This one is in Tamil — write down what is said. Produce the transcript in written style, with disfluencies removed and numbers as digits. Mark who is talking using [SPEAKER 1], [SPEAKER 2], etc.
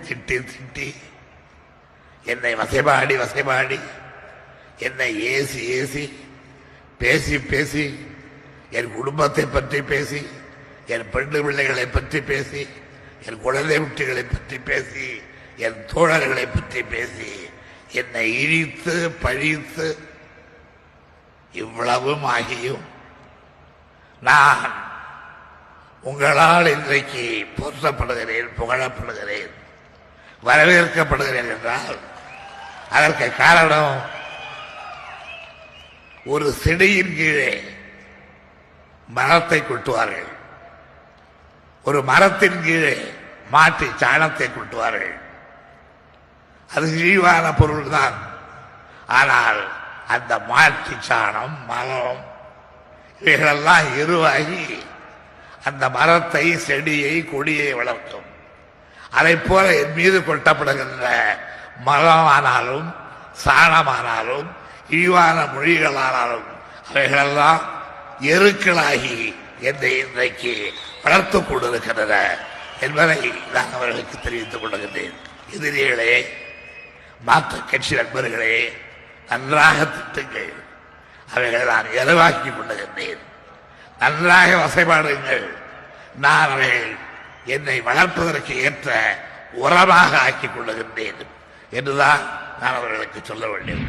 [SPEAKER 1] திட்டி திட்டி என்னை வசைபாடி வசைபாடி என்னை ஏசி ஏசி பேசி பேசி என் குடும்பத்தை பற்றி பேசி என் பெண்ணு பிள்ளைகளை பற்றி பேசி என் குழந்தை குட்டிகளை பற்றி பேசி என் தோழர்களை பற்றி பேசி என்னை இழித்து பழித்து இவ்வளவும் ஆகியும் நான் உங்களால் இன்றைக்கு போற்றப்படுகிறேன், புகழப்படுகிறேன், வரவேற்கப்படுகிறேன் என்றால் அதற்கு காரணம் ஒரு செடியின் கீழே மரத்தை கொட்டுவார்கள், ஒரு மரத்தின் கீழே மாட்டி சாணத்தை கொட்டுவார்கள். அது இழிவான பொருள்தான். ஆனால் அந்த மாட்டி சாணம், மரம் இவைகளெல்லாம் எருவாகி அந்த மரத்தை, செடியை, கொடியை வளர்க்கும். அதை போல என் மீது கொட்டப்படுகின்ற மரமானாலும் சாணமானாலும் இழிவான மொழிகளானாலும் அவைகளெல்லாம் எருக்களாகி என்னை இன்றைக்கு வளர்த்துக் கொண்டிருக்கின்றன என்பதை நான் அவர்களுக்கு தெரிவித்துக் கொள்கின்றேன். எதிரிகளே, மாற்று கட்சி நண்பர்களே, நன்றாக திட்டுங்கள். அவைகளை நான் எருவாக்கிக் கொள்ளுகின்றேன். நன்றாக வசைபாடுங்கள். நான் அவைகள் என்னை வளர்ப்பதற்கு ஏற்ற உரமாக ஆக்கிக் கொள்ளுகின்றேன் என்றுதான் நான் அவர்களுக்கு சொல்ல வேண்டும்.